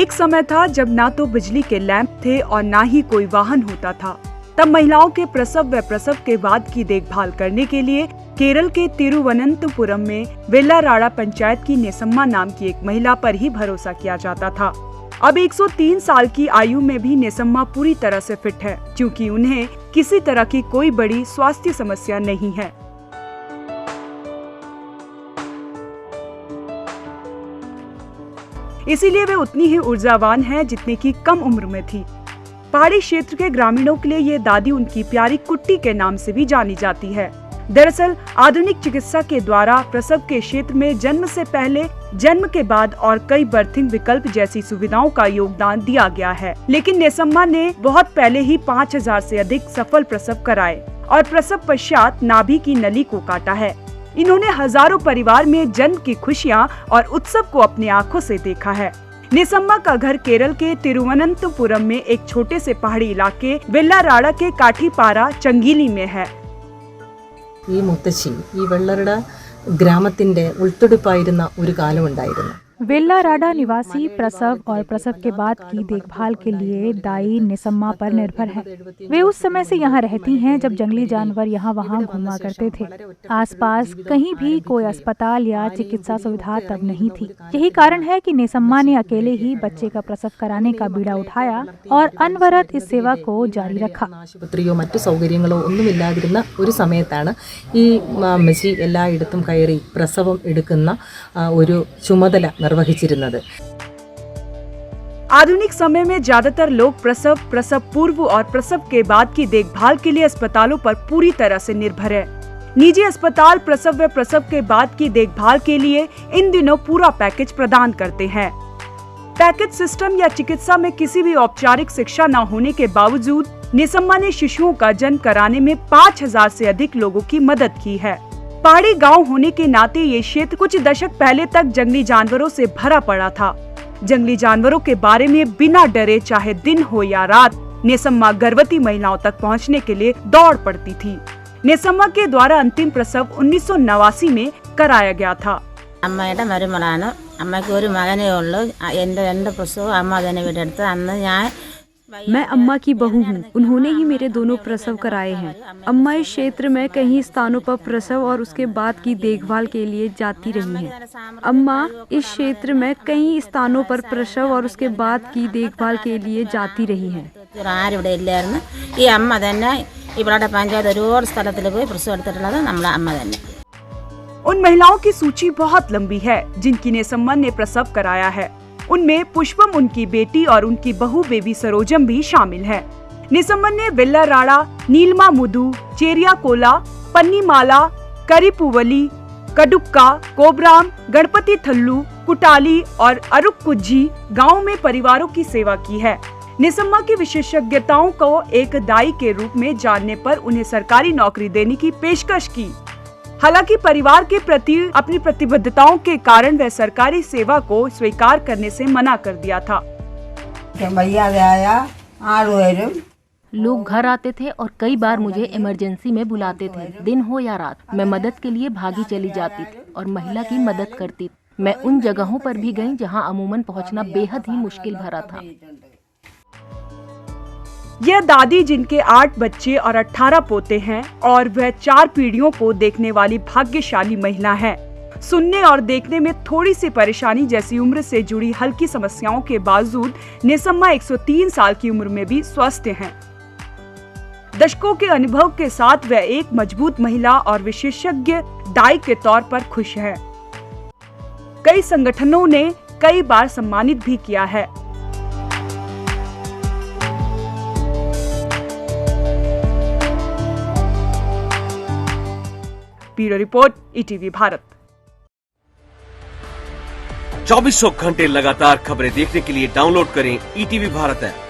एक समय था जब ना तो बिजली के लैंप थे और ना ही कोई वाहन होता था। तब महिलाओं के प्रसव व प्रसव के बाद की देखभाल करने के लिए केरल के तिरुवनंतपुरम में वेल्लाराड़ा पंचायत की नेसम्मा नाम की एक महिला पर ही भरोसा किया जाता था। अब 103 साल की आयु में भी नेसम्मा पूरी तरह से फिट है, क्योंकि उन्हें किसी तरह की कोई बड़ी स्वास्थ्य समस्या नहीं है। इसीलिए वे उतनी ही ऊर्जावान हैं जितनी की कम उम्र में थी। पहाड़ी क्षेत्र के ग्रामीणों के लिए ये दादी उनकी प्यारी कुट्टी के नाम से भी जानी जाती है। दरअसल आधुनिक चिकित्सा के द्वारा प्रसव के क्षेत्र में जन्म से पहले, जन्म के बाद और कई बर्थिंग विकल्प जैसी सुविधाओं का योगदान दिया गया है। लेकिन नेसम्मा ने बहुत पहले ही 5000 से अधिक सफल प्रसव कराए और प्रसव पश्चात नाभि की नली को काटा है। इन्होंने हजारों परिवार में जन्म की खुशियां और उत्सव को अपनी आंखों से देखा है। नेसम्मा का घर केरल के तिरुवनंतपुरम में एक छोटे से पहाड़ी इलाके वेल्लाराड़ा के काठीपारा चंगीली में है। ഈ മുത്തശ്ശി ഈ വെള്ളറട ഗ്രാമത്തിന്റെ ഉൾത്തൊടുപ്പായിരുന്ന ഒരു കാലമുണ്ടായിരുന്നു। वेल्लाराड़ा निवासी प्रसव और प्रसव के बाद की देखभाल के लिए दाई नेसम्मा पर निर्भर है। वे उस समय से यहाँ रहती हैं जब जंगली जानवर यहाँ वहाँ घूमा करते थे। आसपास कहीं भी कोई अस्पताल या चिकित्सा सुविधा तब नहीं थी। यही कारण है कि नेसम्मा ने अकेले ही बच्चे का प्रसव कराने का बीड़ा उठाया और अनवरत इस सेवा को जारी रखा। ആശുപത്രിയോ മറ്റു സൗകര്യങ്ങളോ ഒന്നുമില്ലാതിരുന്ന ഒരു സമയത്താണ് ഈ അമ്മച്ചി എല്ലായിടത്തും കയറി പ്രസവം എടുക്കുന്ന ഒരു ചുമതല നിർവഹിച്ചിരുന്നത്। आधुनिक समय में ज्यादातर लोग प्रसव, प्रसव पूर्व और प्रसव के बाद की देखभाल के लिए अस्पतालों पर पूरी तरह से निर्भर है। निजी अस्पताल प्रसव व प्रसव के बाद की देखभाल के लिए इन दिनों पूरा पैकेज प्रदान करते हैं। पैकेज सिस्टम या चिकित्सा में किसी भी औपचारिक शिक्षा न होने के बावजूद नेसम्मा ने शिशुओं का जन्म कराने में 5000 से अधिक लोगों की मदद की है। पहाड़ी गांव होने के नाते ये क्षेत्र कुछ दशक पहले तक जंगली जानवरों से भरा पड़ा था। जंगली जानवरों के बारे में बिना डरे, चाहे दिन हो या रात, नेसम्मा गर्भवती महिलाओं तक पहुंचने के लिए दौड़ पड़ती थी। नेसम्मा के द्वारा अंतिम प्रसव 1989 में कराया गया था। അമ്മയുടെ മരുമകളാണ്। അമ്മയ്ക്ക് ഒരു മകനേ ഉള്ളൂ। എൻ്റെ രണ്ട് പ്രസവം അമ്മ തന്നെ വീടെടുത്ത് അന്ന് ഞാൻ मैं अम्मा की बहू हूँ। उन्होंने ही मेरे दोनों प्रसव कराए हैं। अम्मा इस क्षेत्र में कई स्थानों पर प्रसव और उसके बाद की देखभाल के लिए जाती रही हैं। अम्मा इस क्षेत्र में कई स्थानों पर प्रसव और उसके बाद की देखभाल के लिए जाती रही हैं। ആരിവിടെ ഇല്ലായിരുന്നു। ഈ അമ്മ തന്നെ ഇവിടെ പഞ്ചായത്ത് ഒരുപാട് സ്ഥലത്തിൽ പോയി പ്രസവം എടുത്തിട്ടുള്ളത് നമ്മുടെ അമ്മ തന്നെ। उन महिलाओं की सूची बहुत लंबी है जिनकी नेसम्मा ने प्रसव कराया है। उनमें पुष्पम, उनकी बेटी और उनकी बहू बेबी सरोजम भी शामिल है। नेसम्मा ने वेल्लाराड़ा, नीलमा मुदु, चेरिया कोला, पन्नीमाला, करीपुवली, कड़ुक्का, कोबराम, गणपति थल्लू, कुटाली और अरुक्कुज्जी गाँव में परिवारों की सेवा की है। नेसम्मा की विशेषज्ञताओं को एक दाई के रूप में जानने पर उन्हें सरकारी नौकरी देने की पेशकश की। हालांकि परिवार के प्रति अपनी प्रतिबद्धताओं के कारण वह सरकारी सेवा को स्वीकार करने से मना कर दिया था। लोग घर आते थे और कई बार मुझे इमरजेंसी में बुलाते थे। दिन हो या रात, मैं मदद के लिए भागी चली जाती थी और महिला की मदद करती थी। मैं उन जगहों पर भी गई जहां अमूमन पहुंचना बेहद ही मुश्किल भरा था। यह दादी जिनके 8 बच्चे और 18 पोते हैं और वह 4 पीढ़ियों को देखने वाली भाग्यशाली महिला है। सुनने और देखने में थोड़ी सी परेशानी जैसी उम्र से जुड़ी हल्की समस्याओं के बावजूद नेसम्मा 103 साल की उम्र में भी स्वस्थ हैं। दशकों के अनुभव के साथ वह एक मजबूत महिला और विशेषज्ञ दाई के तौर पर खुश है। कई संगठनों ने कई बार सम्मानित भी किया है। Bureau report, ETV Bharat. 2400 घंटे लगातार खबरें देखने के लिए डाउनलोड करें ईटीवी भारत ऐप।